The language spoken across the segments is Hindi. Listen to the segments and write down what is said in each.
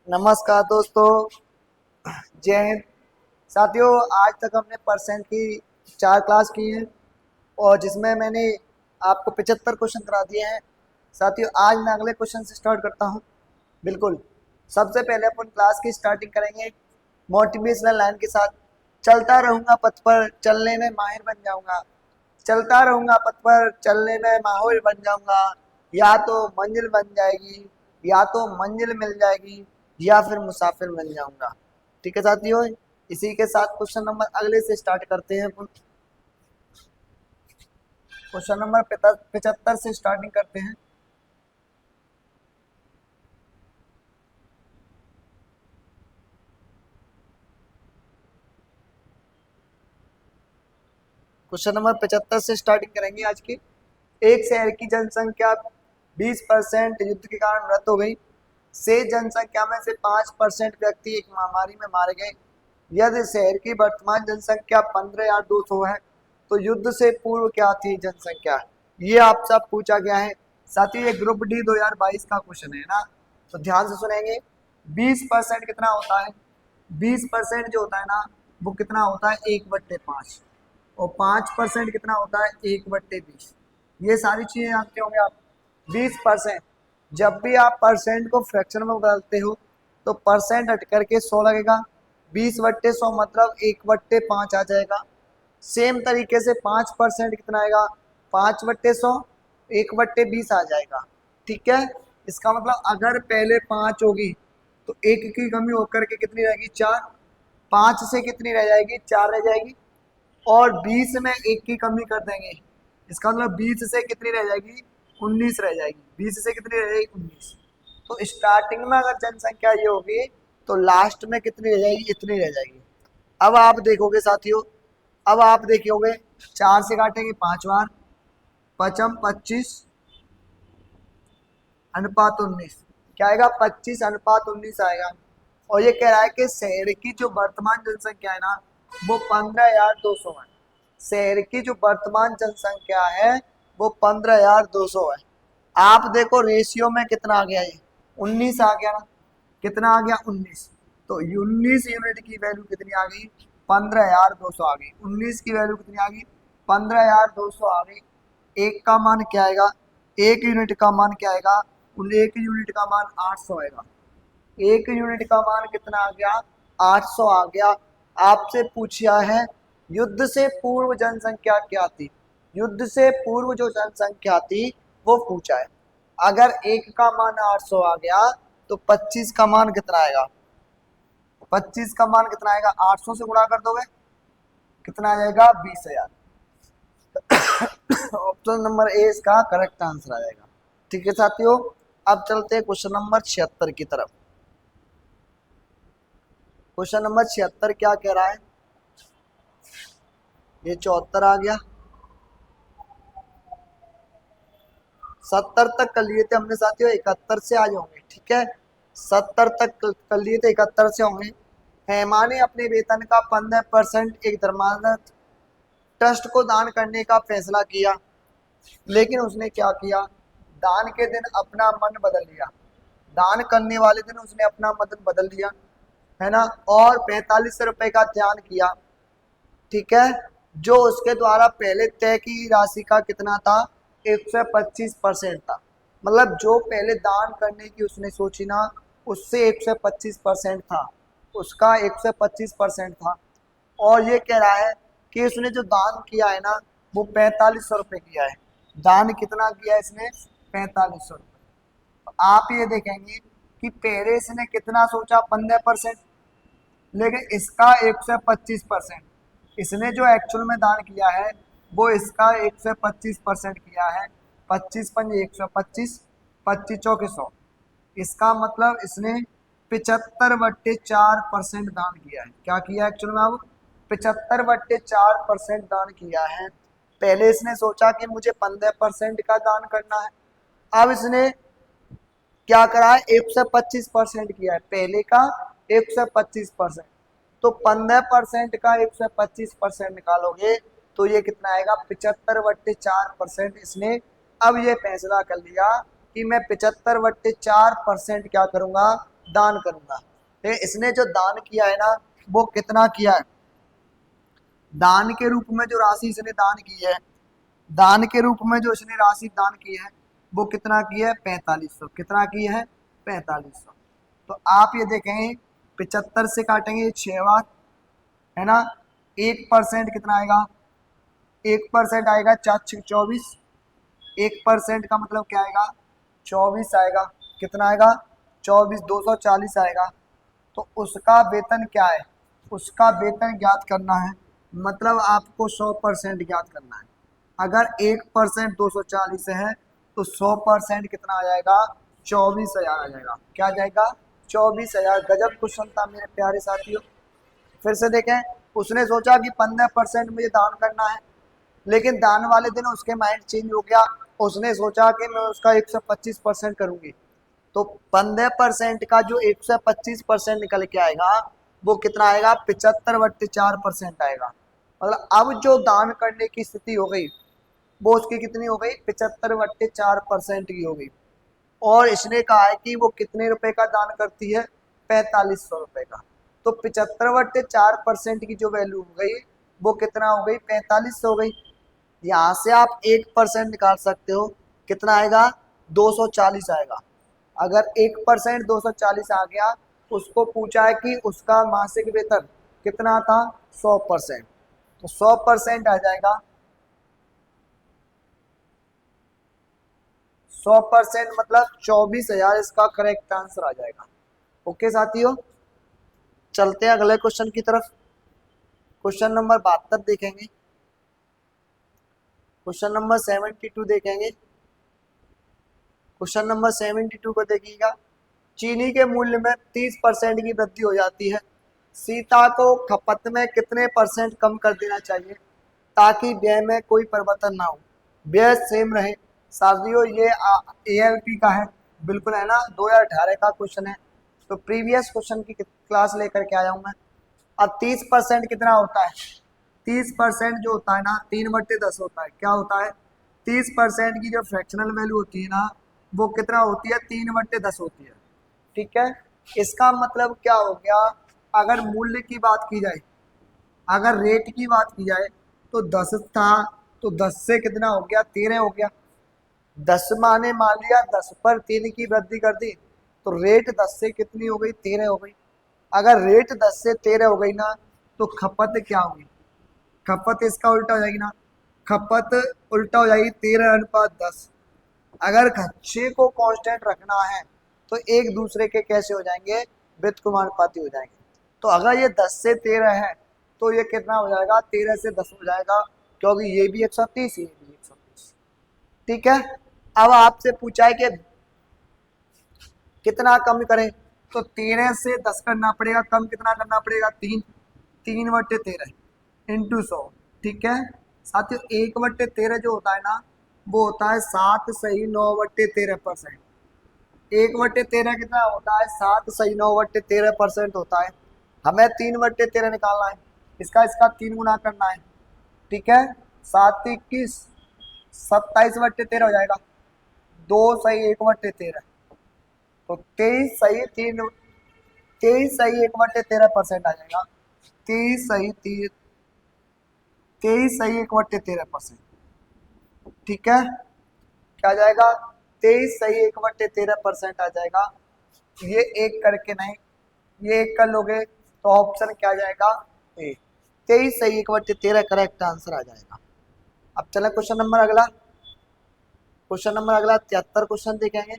नमस्कार दोस्तों, जय हिंद। साथियों, आज तक हमने परसेंट की 4 क्लास की हैं और जिसमें मैंने आपको 75 क्वेश्चन करा दिए हैं। साथियों, आज मैं अगले क्वेश्चन से स्टार्ट करता हूं। बिल्कुल, सबसे पहले अपन क्लास की स्टार्टिंग करेंगे मोटिवेशनल लाइन के साथ। चलता रहूंगा पथ पर, चलने में माहिर बन जाऊंगा। चलता रहूंगा पथ पर, चलने में माहिर बन जाऊंगा। या तो मंजिल बन जाएगी, या तो मंजिल मिल जाएगी, या फिर मुसाफिर बन जाऊंगा। ठीक है साथियों, इसी के साथ क्वेश्चन नंबर अगले से स्टार्ट करते हैं अपन। क्वेश्चन नंबर 75 से स्टार्टिंग करते हैं। क्वेश्चन नंबर 75 से स्टार्टिंग करेंगे आज की। एक शहर की जनसंख्या 20% युद्ध के कारण मृत हो गई। शेष जनसंख्या में से 5% व्यक्ति एक महामारी में मारे गए। यदि शहर की वर्तमान जनसंख्या 15,200 है तो युद्ध से पूर्व क्या थी जनसंख्या। ये आप सब पूछा गया है। साथ ही ये ग्रुप डी 2022 का क्वेश्चन है ना, तो ध्यान से सुनेंगे। 20% कितना होता है? 20% जो होता है ना, वो कितना होता है? 1/5। और 5% कितना होता है? 1/20। ये सारी चीजें जानते होंगे आप। 20%, जब भी आप परसेंट को फ्रैक्शन में बदलते हो तो परसेंट हट करके 100 लगेगा। 20/100 मतलब 1/5 आ जाएगा। सेम तरीके से 5% कितना आएगा? 5/100, 1/20 आ जाएगा। ठीक है, इसका मतलब अगर पहले 5 होगी तो एक की कमी होकर के कितनी रहेगी? 4। 5 से कितनी रह जाएगी? 4 रह जाएगी। और 20 में एक की कमी कर देंगे, इसका मतलब 20 से कितनी रह जाएगी? 19 रह जाएगी। 20 से कितनी रह जाएगी? 19। तो स्टार्टिंग में अगर जनसंख्या ये होगी तो लास्ट में कितनी रह जाएगी? इतनी रह जाएगी। अब आप देखोगे साथियों, अब आप देखोगे 4 से काटेंगे 5 बार, पचम 25 अनुपात 19। क्या आएगा? 25/19 आएगा। और ये कह रहा है कि शहर की जो वर्तमान जनसंख्या है ना, वो 15,200 है। शहर की जो वर्तमान जनसंख्या है वो 15,200 है। आप देखो रेशियो में कितना आ गया, ये 19 आ गया ना। कितना आ गया? 19। तो 19 यूनिट की वैल्यू कितनी आ गई? 15,200 आ गई। 19 की वैल्यू कितनी आ गई? 15,200 आ गई। एक का मान क्या आएगा? एक यूनिट का मान क्या आएगा? एक यूनिट का मान 800 आएगा। एक यूनिट का मान कितना आ गया? 800 आ गया। आपसे पूछा है युद्ध से पूर्व जनसंख्या क्या थी। युद्ध से पूर्व जो जनसंख्या थी वो पूछा है। अगर एक का मान 800 आ गया तो 25 का मान कितना आएगा? 25 का मान कितना आएगा? 800 से गुणा कर दोगे, कितना आ जाएगा? 20,000। ऑप्शन नंबर ए इसका करेक्ट आंसर आ जाएगा। ठीक है साथियों, अब चलते हैं क्वेश्चन नंबर 76 की तरफ। क्वेश्चन नंबर 76 क्या कह रहा है? ये 74 आ गया। 70 तक कर लिए थे हमने साथियों, 71 से आज होंगे। ठीक है, 70 तक कर लिए थे, 71 से होंगे। हेमा ने अपने वेतन का 15% एक धर्मार्थ ट्रस्ट को दान करने का फैसला किया, लेकिन उसने क्या किया? दान के दिन अपना मन बदल लिया। दान करने वाले दिन उसने अपना मन बदल लिया, है ना, और 45 रुपए का ध्यान किया। ठीक है, जो उसके द्वारा पहले तय की राशि का कितना था? 125% था। मतलब जो पहले दान करने की उसने सोची ना, उससे 125% था, उसका 125% था। और ये कह रहा है कि उसने जो दान किया है ना, वो 4500 रुपये किया है। दान कितना किया इसने? 4500 रुपये। आप ये देखेंगे कि पहले इसने कितना सोचा? 15%, लेकिन इसका 125%। इसने जो एक्चुअल में दान किया है वो इसका 125% किया है। 25×5 125, 25×4 100। इसका मतलब इसने 75/4% दान किया है। क्या किया एक्चुअल में? अब 75/4% दान किया है। पहले इसने सोचा कि मुझे 15% का दान करना है, अब इसने क्या करा है? 125% किया है पहले का, 125%। तो 15% का 125% निकालोगे तो ये कितना आएगा? 75/4% इसने अब ये फैसला कर लिया कि मैं 75/4% क्या करूंगा? दान करूंगा। इसने जो दान किया है ना, वो कितना किया है, दान के रूप में जो राशि इसने दान की है, दान के रूप में जो इसने राशि दान की है, वो कितना की है, 4500। कितना की है, 4500। तो आप ये देखें, 75 से काटेंगे 6 बार, है ना। 1% कितना आएगा, 1% आएगा 4×6 = 24। 1% का मतलब क्या आएगा, 24 आएगा। कितना आएगा, 24, 240 आएगा। तो उसका वेतन क्या है, उसका वेतन ज्ञात करना है, मतलब आपको 100% ज्ञात करना है। अगर 1% 240 है तो 100% कितना आ जाएगा, 24,000 आ जाएगा। क्या आ जाएगा, 24,000। गजब क्वेश्चन था मेरे प्यारे साथियों। फिर से देखें, उसने सोचा कि 15% मुझे दान करना है, लेकिन दान वाले दिन उसके माइंड चेंज हो गया, उसने सोचा कि मैं उसका 125% करूंगी। तो 15% का जो 125% निकल के आएगा, वो कितना आएगा, 75/4% आएगा। मतलब अब जो दान करने की स्थिति हो गई, वो उसकी कितनी हो गई, 75/4% की हो गई। और इसने कहा है कि वो कितने रुपए का दान करती है, 4500 रुपए का। तो 75/4% की जो वैल्यू हो गई, वो कितना हो गई, 4500 हो गई। यहाँ से आप 1% निकाल सकते हो, कितना आएगा, 240 आएगा। अगर 1% 240 आ गया, उसको पूछा है कि उसका मासिक वेतन कितना था, 100%। तो 100% आ जाएगा, 100% मतलब 24,000 इसका करेक्ट आंसर आ जाएगा। ओके साथियों, चलते हैं अगले क्वेश्चन की तरफ। क्वेश्चन नंबर 72 देखेंगे, क्वेश्चन नंबर 72 देखेंगे। क्वेश्चन नंबर 72 को देखिएगा। चीनी के मूल्य में 30% की वृद्धि हो जाती है, सीता को खपत में कितने % कम कर देना चाहिए ताकि व्यय में कोई परिवर्तन ना हो, व्यय सेम रहे। साथियों ये ALP का है, बिल्कुल है ना, 2018 का क्वेश्चन है। तो प्रीवियस क्वेश्चन की क्लास लेकर के आया हूं मैं। अब 30% कितना होता है, 30% जो होता है ना, 3/10 होता है। क्या होता है, 30% की जो फ्रैक्शनल वैल्यू होती है ना, वो कितना होती है, 3/10 होती है। ठीक है, इसका मतलब क्या हो गया, अगर मूल्य की बात की जाए, अगर रेट की बात की जाए, तो 10 था, तो 10 से कितना हो गया, 13 हो गया। 10 माने मान लिया 10 पर 3 की वृद्धि कर दी, तो रेट 10 से कितनी हो गई, 13 हो गई। अगर रेट 10 से 13 हो गई ना, तो खपत क्या होगी, खपत इसका उल्टा हो जाएगी ना, खपत उल्टा हो जाएगी, 13:10। अगर खर्चे को कांस्टेंट रखना है, तो एक दूसरे के कैसे हो जाएंगे, व्युत्क्रमानुपाती हो जाएंगे। तो अगर ये 10 से 13 है, तो ये कितना हो जाएगा, 13 से 10 हो जाएगा, क्योंकि ये भी 130, ये भी 130। ठीक है, अब आपसे पूछा है कि कितना कम करें, तो 13 से 10 करना पड़ेगा, कम कितना करना पड़ेगा, 3। 3/13 इंटू 100। ठीक है साथियों, 1/13 जो होता है ना, वो होता है 7 सही 9/13%। 1/13 कितना होता है, 7 सही 9/13% होता है। हमें 3/13 निकालना है, इसका इसका 3 गुना करना है। ठीक है, 7×21 27/13 हो जाएगा, 2 सही 1/13। तो 23 सही 1/13% आ जाएगा। 23 सही 1/13%। ठीक है, क्या आ जाएगा, 23 सही 1/13% आ जाएगा। ये एक करके नहीं, ये एक कर लोगे तो ऑप्शन क्या आ जाएगा, ए। 23 सही 1/13 करेक्ट आंसर आ जाएगा। अब चला क्वेश्चन नंबर अगला, क्वेश्चन नंबर अगला 73 क्वेश्चन देखेंगे।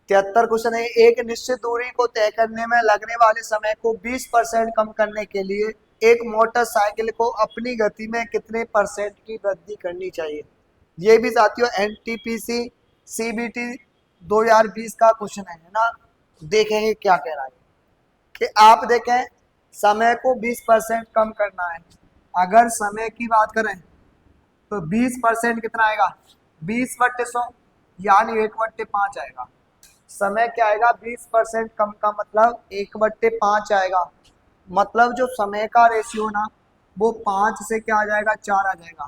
73 क्वेश्चन है, एक निश्चित दूरी को तय करने में लगने वाले समय को 20% कम करने के लिए एक मोटरसाइकिल को अपनी गति में कितने % की वृद्धि करनी चाहिए। ये भी साथियों NTPC CBT 2020 का क्वेश्चन है ना। देखेंगे क्या कह रहा है, कि आप देखें समय को 20% कम करना है। अगर समय की बात करें, तो 20% कितना आएगा, 20/100 यानी 1/5 आएगा। समय क्या आएगा, 20% कम का मतलब 1/5 आएगा। मतलब जो समय का रेशियो ना, वो 5 से क्या आ जाएगा, 4 आ जाएगा।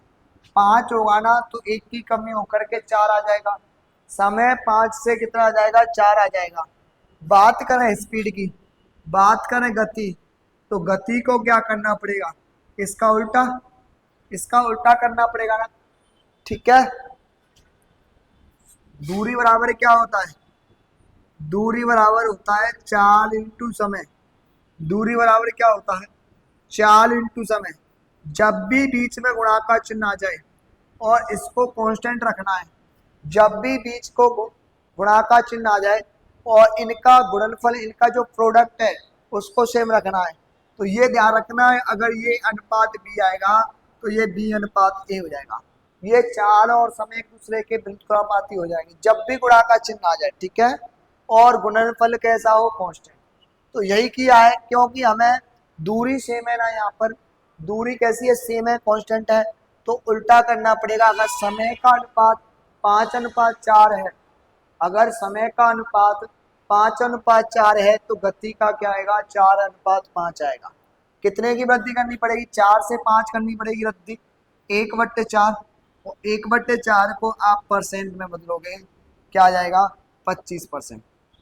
5 होगा ना तो 1 की कमी होकर के 4 आ जाएगा। समय 5 से कितना आ जाएगा, 4 आ जाएगा। बात करें स्पीड की, बात करें गति, तो गति को क्या करना पड़ेगा, इसका उल्टा, इसका उल्टा करना पड़ेगा ना। ठीक है, दूरी बराबर क्या होता है, दूरी बराबर होता है चाल इंटू समय। दूरी बराबर क्या होता है, चाल इंटू समय। जब भी बीच में गुणा का चिन्ह आ जाए, और इसको कांस्टेंट रखना है, जब भी बीच को गुणा का चिन्ह आ जाए और इनका गुणनफल, इनका जो प्रोडक्ट है उसको सेम रखना है। तो ये ध्यान रखना है, अगर ये अनुपात बी आएगा तो ये बी अनुपात ए हो जाएगा। ये चाल और समय एक दूसरे के बिल्कुल अनुपाती हो जाएंगे जब भी गुणा का चिन्ह आ जाए। ठीक है, और गुणनफल कैसा हो, कांस्टेंट। तो यही किया है, क्योंकि हमें दूरी सेम है ना, यहाँ पर दूरी कैसी है, सेम है, कांस्टेंट है। तो उल्टा करना पड़ेगा। अगर समय का अनुपात 5:4 है, अगर समय का अनुपात 5:4 है तो गति का क्या आएगा, 4:5 आएगा। कितने की वृद्धि करनी पड़ेगी, 4 से 5 करनी पड़ेगी वृद्धि, 1/4। और 1/4 को आप परसेंट में बदलोगे, क्या आ जाएगा, 25%।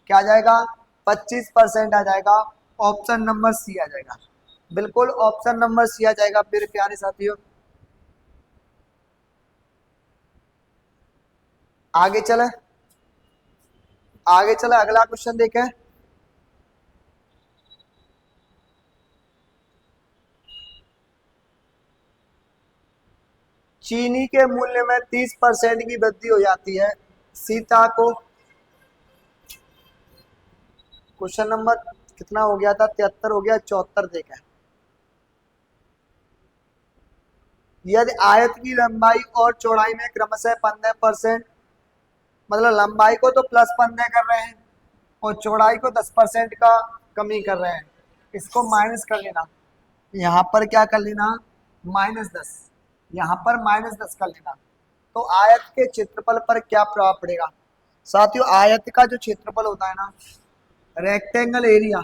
क्या आ जाएगा, 25% आ जाएगा। ऑप्शन नंबर सी आ जाएगा, बिल्कुल ऑप्शन नंबर सी आ जाएगा। फिर प्यारे साथियों आगे चले, आगे चले, अगला क्वेश्चन देखें। चीनी के मूल्य में 30% की वृद्धि हो जाती है, सीता को, क्वेश्चन नंबर कितना हो गया था, 73 हो गया, 74 देखें। यदि आयत की लंबाई और चौड़ाई में क्रमशः 15%, मतलब लंबाई को तो +15 कर रहे हैं और चौड़ाई को 10% का कमी कर रहे हैं, इसको माइनस कर लेना, यहाँ पर क्या कर लेना, -10, यहाँ पर -10 कर लेना। तो आयत के क्षेत्रफल पर क्या प्रभाव पड़ेगा साथियों, आयत का जो क्षेत्रफल होता है ना, रेक्टेंगल एरिया,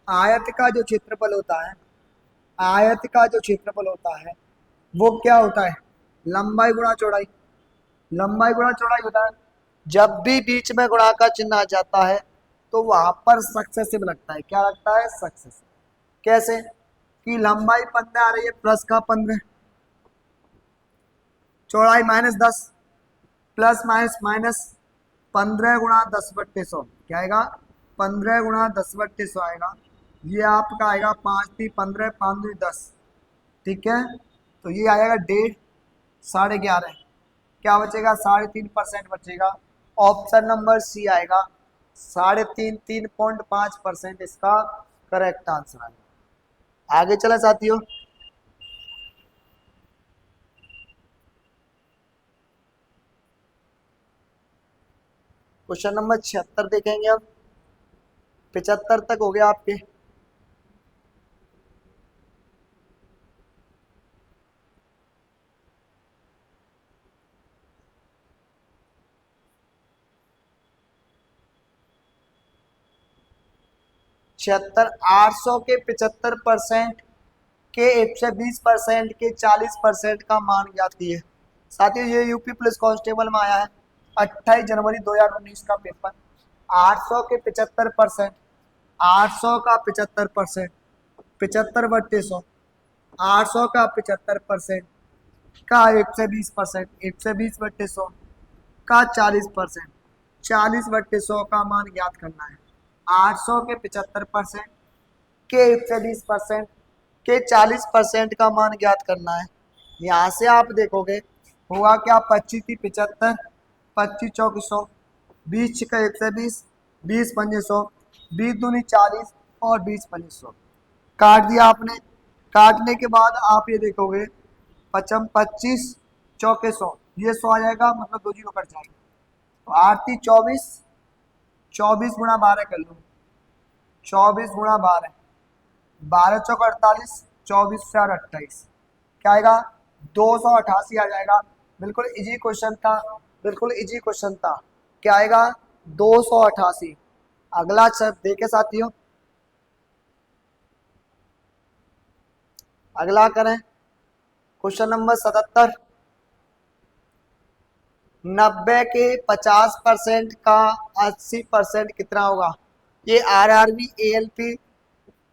आयत का जो क्षेत्रफल होता है, आयत का जो क्षेत्रफल होता है वो क्या होता है, लंबाई गुणा चौड़ाई, लंबाई गुणा चौड़ाई होता है। जब भी बीच में गुणा का चिन्ह आ जाता है तो वहां पर सक्सेसिव लगता है, क्या लगता है, सक्सेसिव। कैसे कि लंबाई 15 आ रही है, प्लस का 15, चौड़ाई -10, प्लस माइनस माइनस 15 × 10/100 क्या आएगा, 15 × 10/100 आएगा। ये आपका आएगा 5×3 = 15, 5×2 = 10। ठीक है, तो ये आएगा 1.5, 11.5, क्या बचेगा, 3.5% बचेगा। ऑप्शन नंबर सी आएगा, 3.5, 3.5% इसका करेक्ट आंसर आएगा। आगे चला साथियों, क्वेश्चन नंबर 76 देखेंगे अब, 75 तक हो गया आपके। छिहत्तर, 800 के 75% के 120% के 40% का मान ज्ञात कीजिए। साथियों ये यूपी पुलिस कांस्टेबल में आया है, 28 जनवरी 2019 का पेपर। 800 के 75%, 800 का 75%, 75/100, 800 का 75% का 120%, 120/100 का 40%, 40/100 का मान ज्ञात करना है। 800 के 75% के 120% के 40% का मान ज्ञात करना है। यहाँ से आप देखोगे होगा क्या, 25 की 75, 25 चौक 100, 20 छिका 120, 20 पंजे 100, 20 दूनी 40 और 20 पंजे 100। काट दिया आपने, काटने के बाद आप ये देखोगे 25 चौके 100, ये 100 आ जाएगा, मतलब 2 जीरो कट जाएगा। तो 8 × 24, 24 × 12 कर लो, 24 × 12, 12 चौक 48, 24 4 28, क्या आएगा, 288 आ जाएगा। बिल्कुल इजी क्वेश्चन था, बिल्कुल इजी क्वेश्चन था। क्या आएगा, 288। अगला देखे साथियों, अगला करें क्वेश्चन नंबर 77। 90 के 50% का 80% कितना होगा? ये RRB ALP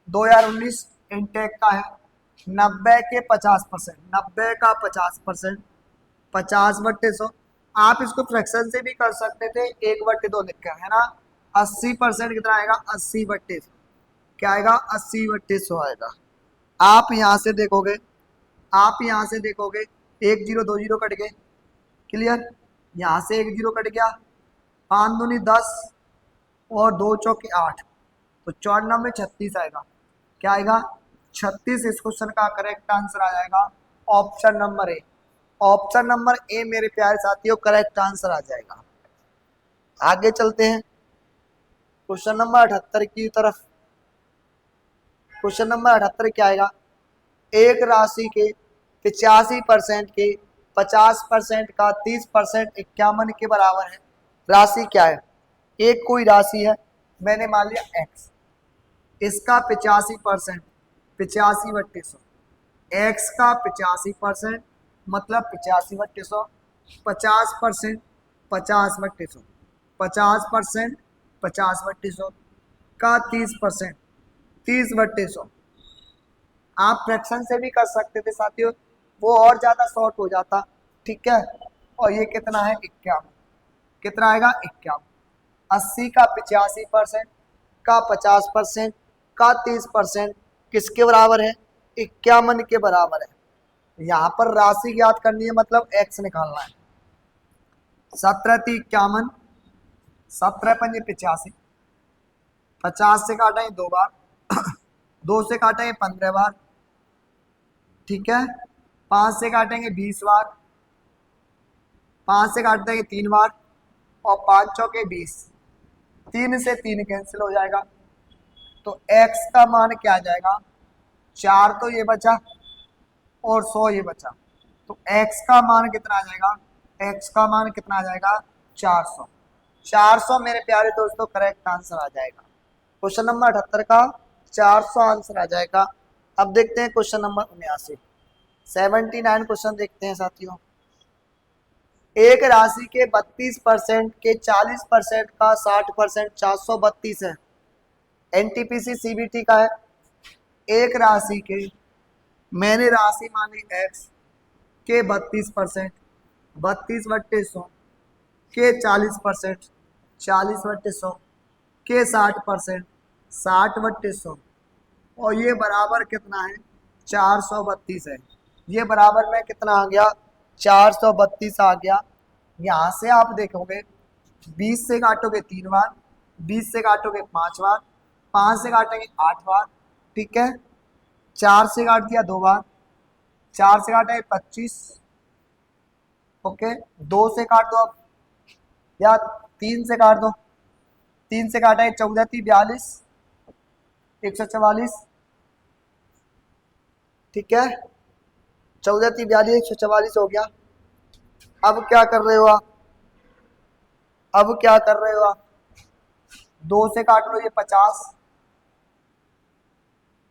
2019 इंटेक का है। 90 के 50%, 90 का 50%, 50/100। आप इसको फ्रैक्शन से भी कर सकते थे, 1/2 लिखकर, है ना। 80% कितना आएगा? 80/100। क्या आएगा? 80/100 आएगा। आप यहाँ से देखोगे, आप यहाँ से देखोगे, 1 0 2 0 कट गए, क्लियर। यहाँ से 1 0 कट गया, 5 दूनी 10 और 2 चौके 8, तो 54 में 36 आएगा। क्या आएगा? 36 इस क्वेश्चन का करेक्ट आंसर आ जाएगा, option number A. Option number A मेरे प्यारे साथियों करेक्ट आंसर आ जाएगा। आगे चलते हैं क्वेश्चन नंबर 78 की तरफ। क्वेश्चन नंबर 78 क्या आएगा? एक राशि के 85% के 50% का 30% 51 के बराबर है। राशि क्या है? एक कोई राशि है, मैंने मान लिया x, इसका 85%, 85/100, x का 85% मतलब 85/100, 50%, 50/100, 50%, 50/100 का 30%, 30/100। आप फ्रैक्शन से भी कर सकते थे साथियों, वो और ज्यादा शॉर्ट हो जाता, ठीक है। और ये कितना है? 51। कितना आएगा? 51। 80 का 85% का 50% का 30% किसके बराबर है? 51 के बराबर है। यहाँ पर राशि ज्ञात करनी है, मतलब x निकालना है। 17 × 51, 17 × 5 = 85, 50 से काटेंगे 2 बार, 2 से काटेंगे 15 बार, ठीक है। 5 से काटेंगे 20 बार, 5 से काट देंगे 3 बार, और 5 चौके 20, 3 से 3 कैंसिल हो जाएगा। तो x का मान क्या आ जाएगा? 4 तो ये बचा और 100 ये बचा, तो x का मान कितना आ जाएगा? x का मान कितना आ जाएगा? 400। 400 मेरे प्यारे दोस्तों करेक्ट आंसर आ जाएगा। क्वेश्चन नंबर 78 का 400 आंसर आ जाएगा। अब देखते हैं क्वेश्चन नंबर 79, 79 क्वेश्चन देखते हैं साथियों। एक राशि के 32% के 40% का 60% 432 है। एनटीपीसी सीबीटी का है। एक राशि के, मैंने राशि मानी x के 32%, 32/100 के 40%, 40/100 के 60%, 60/100, और ये बराबर कितना है? 432 है। ये बराबर में कितना आ गया? 432 आ गया। यहाँ से आप देखोगे, 20 से काटोगे 3 बार, 20 से काटोगे 5 बार, 5 से काटेंगे 8 बार, ठीक है। 4 से काट दिया 2 बार, 4 से काटेंगे 25, ओके। 2 से काट दो अब, या 3 से काट दो, 3 से काटेंगे 14 × 42, 144, ठीक है। 14 × 42 144 हो गया। अब क्या कर रहे हो आप? अब क्या कर रहे हो आप? 2 से काट लो ये 50,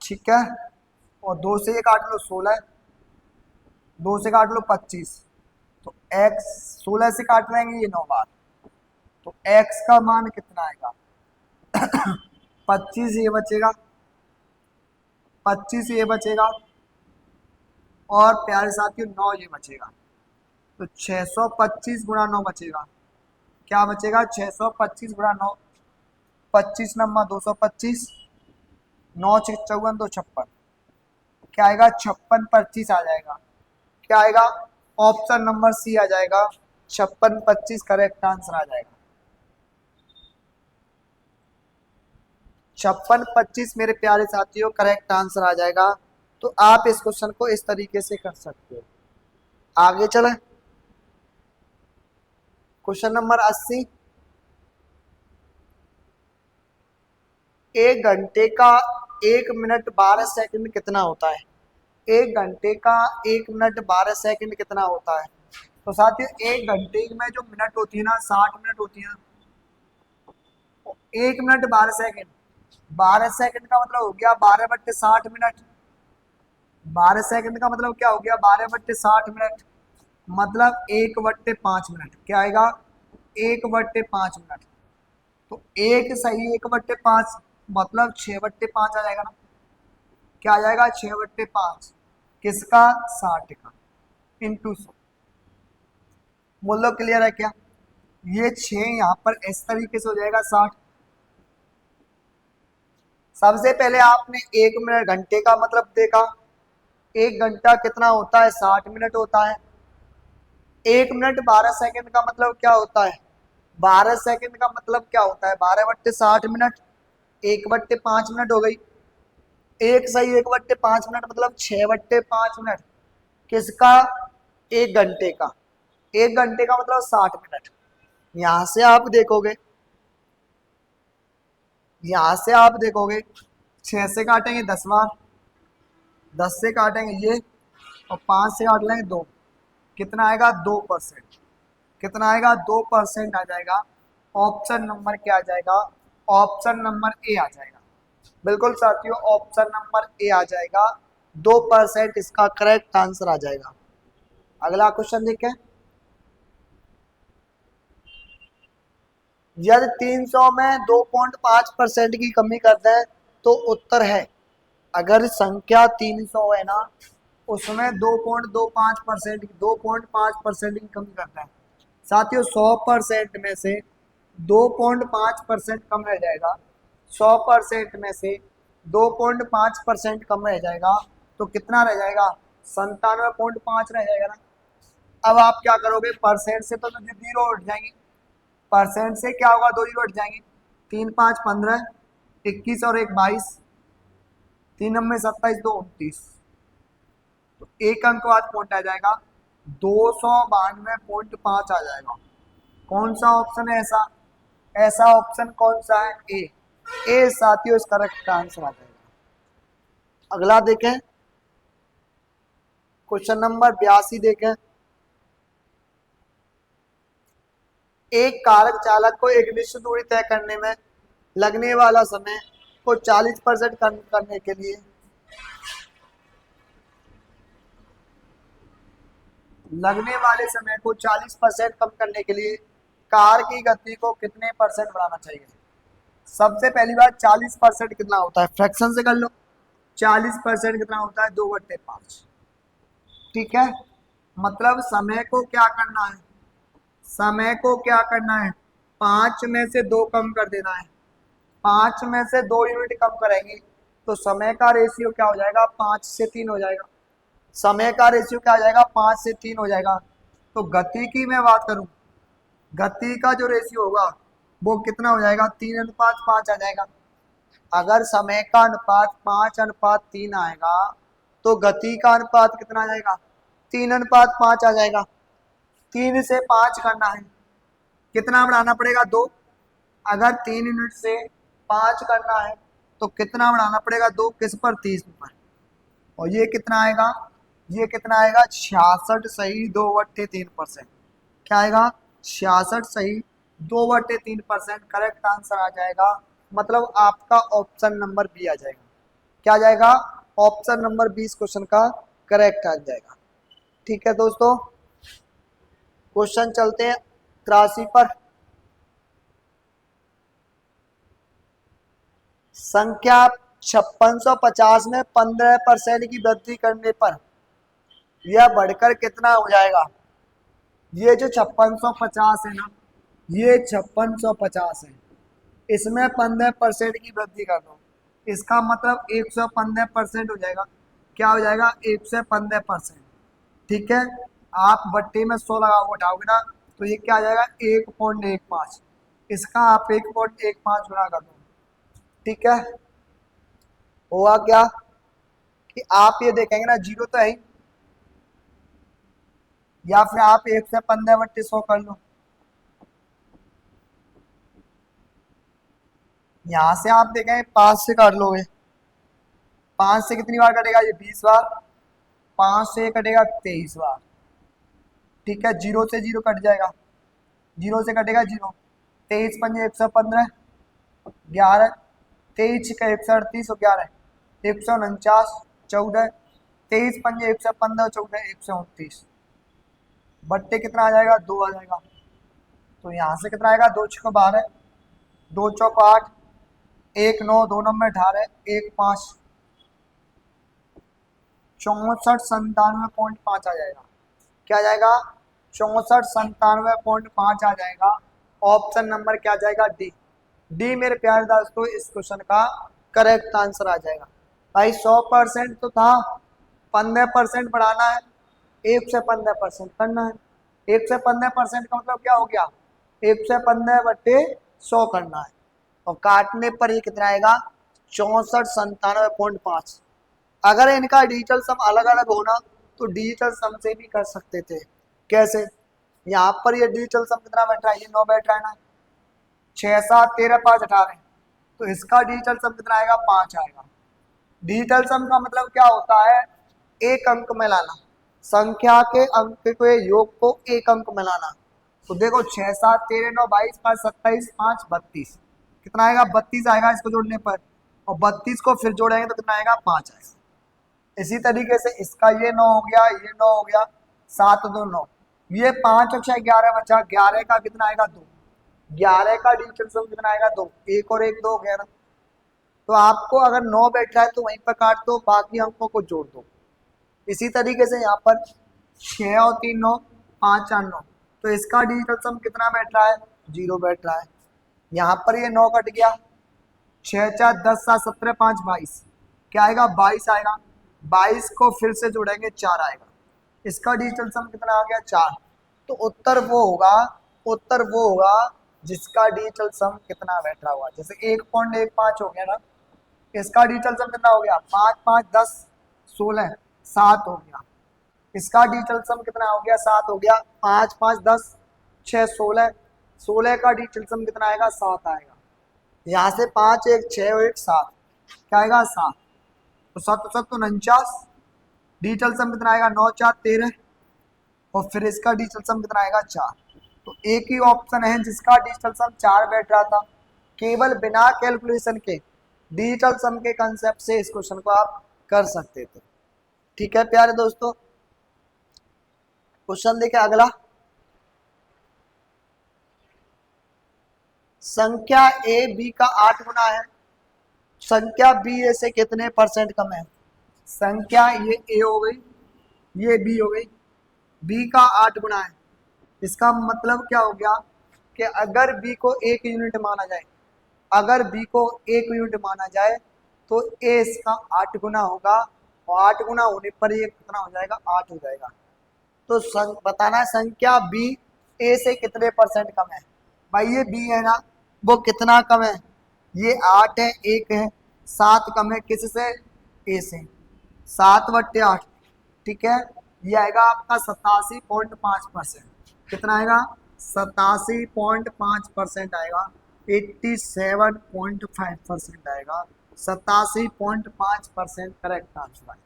ठीक है, और 2 से ये काट लो 16, 2 से काट लो 25, तो x 16 से काट लेंगे ये 9 बार, तो x का मान कितना आएगा? 25 ये बचेगा, 25 ये बचेगा, और प्यारे साथियों 9 ये बचेगा, तो 625 × 9 बचेगा। क्या बचेगा? 625 × 9, 25 नंबर 225, 9 × 54 2 56, क्या आएगा? 56/25 आ जाएगा। क्या आएगा? ऑप्शन नंबर सी आ जाएगा, 56/25 करेक्ट आंसर आ जाएगा। 56/25 मेरे प्यारे साथियों करेक्ट आंसर आ जाएगा। तो आप इस क्वेश्चन को इस तरीके से कर सकते हो। आगे चले, क्वेश्चन नंबर 80। एक घंटे का 1 मिनट 12 सेकंड कितना होता है? एक घंटे का 1 मिनट 12 सेकंड कितना होता है? तो साथियों, एक घंटे में जो मिनट होती है ना, 60 मिनट होती है। 1 मिनट 12 सेकंड, 12 सेकंड का मतलब हो गया 12/60 मिनट। 12 सेकंड का मतलब क्या हो गया? 12/60 मिनट। मतलब 1/5 मिनट। क्या आएगा? 1/5 मिनट। तो 1 सही 1/5 मतलब 6/5 आ जाएगा ना। क्या आ जाएगा? 6/5 किसका? 60 का, इंटू 100। बोलो क्लियर है क्या? ये 6 यहाँ पर इस तरीके से हो जाएगा 60। सबसे पहले आपने 1 मिनट घंटे का मतलब देखा। 1 घंटा कितना होता है? 60 मिनट होता है। 1 मिनट 12 सेकंड का मतलब क्या होता है? 12 सेकंड का मतलब क्या होता है? 12/60 मिनट। 1/5 मिनट हो गई। 1 सही 1/5 मिनट मतलब 6/5 मिनट किसका? 1 घंटे का। 1 घंटे का मतलब 60 मिनट। यहां से आप देखोगे, यहां से आप देखोगे 6 से काटेंगे 10 बार, 10 से काटेंगे ये, और 5 से काट लेंगे 2। कितना आएगा? 2%। कितना आएगा? 2% आ जाएगा। ऑप्शन नंबर क्या आ जाएगा? ऑप्शन नंबर ए आ जाएगा। बिल्कुल साथियों, ऑप्शन नंबर ए आ जाएगा। 2% इसका करेक्ट आंसर आ जाएगा। अगला क्वेश्चन देखें। यदि 300 में 2.5% की कमी करते हैं तो उत्तर है। अगर संख्या 300 है ना, उसमें 2.5% की कमी करता है। साथियों 100% में से 2.5% कम रह जाएगा। 100% में से 2.5% कम रह जाएगा तो कितना रह जाएगा? 97.5 रह जाएगा ना। अब आप क्या करोगे? परसेंट से तो जीरो उठ जाएंगे। परसेंट से क्या होगा? 2 जीरो हट जाएंगे। 3 5 15, 21 और 1 22, 3 9 27 2 29। तो एक अंक बाद पॉइंट आ जाएगा, 292.5 आ जाएगा। कौन सा ऑप्शन है ऐसा? ऐसा ऑप्शन कौन सा है? ए। ए साथियों इसका करेक्ट आंसर आ जाएगा। अगला देखें, क्वेश्चन नंबर 82 देखें। एक कारक चालक को एक निश्चित दूरी तय करने में लगने वाला समय को 40% कम करने के लिए लगने वाले समय को 40% कम करने के लिए कार की गति को कितने परसेंट बढ़ाना चाहिए? सबसे पहली बात, 40% कितना होता है? फ्रैक्शन से कर लो। 40% कितना होता है? 2/5। ठीक है, मतलब समय को क्या करना है? समय को क्या करना है? 5 में से 2 कम कर देना है। 5 में से 2 यूनिट कम करेंगे तो समय का रेशियो क्या हो जाएगा? 5 से 3 हो जाएगा। समय का रेशियो क्या हो जाएगा? 5 से 3 हो जाएगा। तो गति की मैं बात करूं, गति का जो रेशियो होगा वो कितना हो जाएगा? 3:5 आ जाएगा। अगर समय का अनुपात 5:3 आएगा तो गति का अनुपात कितना आ जाएगा? 3:5 आ जाएगा। 3 से 5 करना है, कितना बढ़ाना पड़ेगा? 2। अगर 3 यूनिट से 5 करना है तो कितना बढ़ाना पड़ेगा? 2 किस पर? 30 पर। और ये कितना आएगा? ये कितना आएगा? 66 सही 2/3%। क्या आएगा? 66 सही 2/3% करेक्ट आंसर आ जाएगा। मतलब आपका ऑप्शन नंबर बी आ जाएगा। क्या आ जाएगा? ऑप्शन नंबर 20 क्वेश्चन का करेक्ट आ जाएगा। ठीक है दोस्तों, क्वेश्चन चलते हैं 83 पर। संख्या 5650 में 15% की वृद्धि करने पर यह बढ़कर कितना हो जाएगा? ये जो 5650 है ना, ये 5650 है, इसमें 15% की वृद्धि कर दो, इसका मतलब 115% हो जाएगा। क्या हो जाएगा? 115%। ठीक है, आप बट्टे में 100 लगा उठाओगे ना तो ये क्या आ जाएगा? 1.15। इसका आप 1.15 गुना कर दो। ठीक है, हुआ क्या कि आप ये देखेंगे ना, जीरो तो है ही, या फिर आप 115/100 कर लो। यहां से आप देखेंगे 5 से काट लोगे, 5 से कितनी बार कटेगा? ये 20 बार। 5 से कटेगा 23 बार। ठीक है, जीरो से जीरो कट जाएगा, जीरो से कटेगा जीरो। 23×5 115, 11, 23×1 38 और 11 149, 14, 23×5 115, 14 129। बट्टे कितना आ जाएगा, 2 आ जाएगा। तो यहाँ से कितना आएगा, 2 6 12, 2 चौक 8, 1 9, 2 नंबर 18, 1 5, 64 97.5 आ जाएगा। क्या आ जाएगा, 64 97.5 आ जाएगा। ऑप्शन नंबर क्या आ जाएगा, डी। डी मेरे प्यारे दोस्तों इस क्वेश्चन का करेक्ट आंसर आ जाएगा। भाई 100% तो था, 15% बढ़ाना है, 1 से 15% करना है। 1 से 15% का मतलब क्या हो गया, 1 से 15/100 करना है। और काटने पर ये कितना आएगा, 64 97.5। अगर इनका डिजिटल सम अलग अलग होना तो डिजिटल सम से भी कर सकते थे। कैसे, यहाँ पर ये डिजिटल सम कितना बैठ रहा है, ये 9 बैठ रहा है ना, 6 7 13 5 18, तो इसका डिजिटल सम कितना आएगा, 5 आएगा। डिजिटल सम का मतलब क्या होता है, एक अंक में लाना, संख्या के अंक के योग को एक अंक में लाना। तो देखो 6 7 13 9 22 5 27 5 32, कितना आएगा, 32 आएगा इसको जोड़ने पर, और 32 को फिर जोड़ेंगे तो कितना आएगा, 5 आएगा। इसी तरीके से इसका ये 9 हो गया, ये 9 हो गया, 7 2 9, ये 5 और 6 11 बचा, 11 का कितना आएगा, 2, 11 का डिजिटल सम कितना आएगा, 2, 1 और 1 2 हो गया ना। तो आपको अगर 9 बैठ रहा है तो वहीं पर काट दो, बाकी अंकों को जोड़ दो। इसी तरीके से यहाँ पर 6 और 3 9, 5 4 9, तो इसका डिजिटल सम कितना बैठ रहा है, 0 बैठ रहा है। यहाँ पर ये 9 कट गया, 6 4 10 7 17 5 22, क्या आएगा, 22 आएगा। 22 को फिर से जोड़ेंगे, 4 आएगा। इसका डिजिटल सम कितना आ गया, 4। तो उत्तर वो होगा, उत्तर वो होगा जिसका डिजिटल सम कितना बैठ रहा हुआ। जैसे 1.15 हो गया ना, इसका डिजिटल सम कितना हो गया, 5 5 10 16 7 हो गया। इसका डिजिटल सम कितना हो गया, 7 हो गया। 5 5 10 6 16, 16 का डिजिटल सम कितना आएगा, 7 आएगा। यहाँ से 5 1 6 और 1 7, क्या आएगा, 7। तो 7 7 तो 49, डिजिटल सम कितना आएगा, 9 4 13, और फिर इसका डिजिटल सम कितना आएगा, 4। तो एक ही ऑप्शन है जिसका डिजिटल सम 4 बैठ रहा था। केवल बिना कैलकुलेशन के डिजिटल सम के कंसेप्ट से इस क्वेश्चन को आप कर सकते थे। ठीक है प्यारे दोस्तों, क्वेश्चन देखिए अगला। संख्या ए बी का 8 गुना है, संख्या बी ए से कितने % कम है। संख्या ये ए हो गई, ये बी हो गई, बी का 8 गुना है। इसका मतलब क्या हो गया कि अगर बी को 1 यूनिट माना जाए, अगर बी को 1 यूनिट माना जाए तो ए इसका 8 गुना होगा, और 8 गुना होने पर ये कितना हो जाएगा, 8 हो जाएगा। तो बताना है संख्या बी ए से कितने % कम है। भाई ये बी है ना, वो कितना कम है, ये 8 है, 1 है, 7 कम है किससे, ए से, 7/8, ठीक है। ये आएगा आपका 87.5%। कितना आएगा, 87.5% आएगा, 87.5% आएगा, 87.5% करेक्ट आंसर आएगा।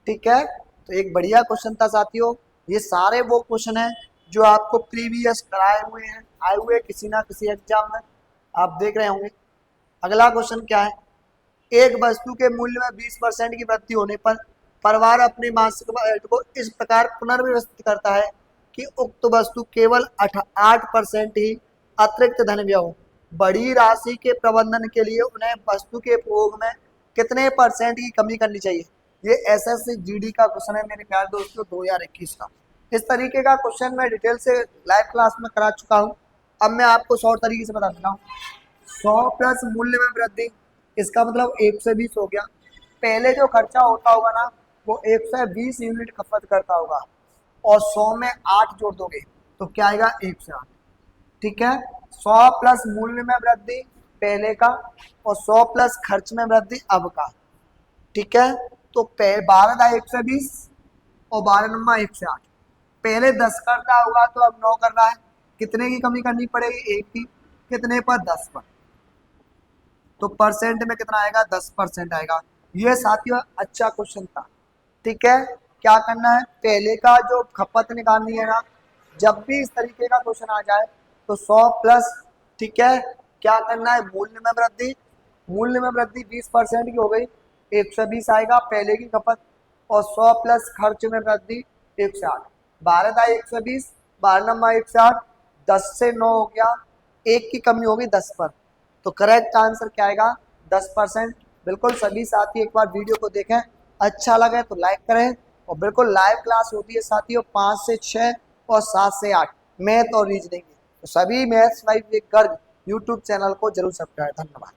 ठीक है, तो एक बढ़िया क्वेश्चन था साथियों। ये सारे वो क्वेश्चन हैं जो आपको प्रीवियस कराए हुए हैं, आए हुए किसी ना किसी एग्जाम में, आप देख रहे होंगे। अगला क्वेश्चन क्या है, एक वस्तु के मूल्य में 20% की वृद्धि होने पर परिवार अपने मासिक बजट को इस प्रकार पुनर्व्यवस्थित करता है कि उक्त वस्तु केवल 8% ही अतिरिक्त धन व्यय हो। बड़ी राशि के प्रबंधन के लिए उन्हें वस्तु के उपभोग में कितने % की कमी करनी चाहिए। ये एसएससी जीडी का क्वेश्चन है मेरे प्यारे दोस्तों, 2021 का। इस तरीके का क्वेश्चन मैं डिटेल से लाइव क्लास में करा चुका हूँ। अब मैं आपको शॉर्ट तरीके से बता देता हूँ। 100 प्लस मूल्य में वृद्धि, इसका मतलब 1 से 20 हो गया। पहले जो खर्चा होता होगा ना, वो 120 यूनिट खपत करता होगा, और 100 में 8 जोड़ दोगे तो क्या आएगा, 1 से 8। ठीक है, 100 प्लस मूल्य में वृद्धि पहले का, और 100 प्लस खर्च में वृद्धि अब का। ठीक है, तो 12 का 120 और 12 नंबर 1 से 8। पहले 10 करता होगा तो अब 9 कर रहा है, कितने की कमी करनी पड़ेगी, 1 की। कितने पर, 10 पर। तो परसेंट में कितना आएगा, 10% आएगा। ये साथियों अच्छा क्वेश्चन था। ठीक है, क्या करना है, पहले का जो खपत निकालनी है ना, जब भी इस तरीके का क्वेश्चन आ जाए तो 100 प्लस, ठीक है, क्या करना है, मूल्य में वृद्धि। मूल्य में वृद्धि 20% की हो गई, 120 आएगा पहले की खपत, और 100 प्लस खर्च में वृद्धि 1 से 8। 12 था 120, 12 नंबर 108, 10 से 9 हो गया, एक की कमी होगी 10 पर। तो करेक्ट आंसर क्या आएगा? 10%। बिल्कुल सभी साथी एक बार वीडियो को देखें, अच्छा लगे तो लाइक करें। और बिल्कुल लाइव क्लास होती है साथियों 5 से 6 और 7 से 8 मैथ और रीजनिंग। तो सभी maths live Garg YouTube channel को जरूर सब्सक्राइब। धन्यवाद।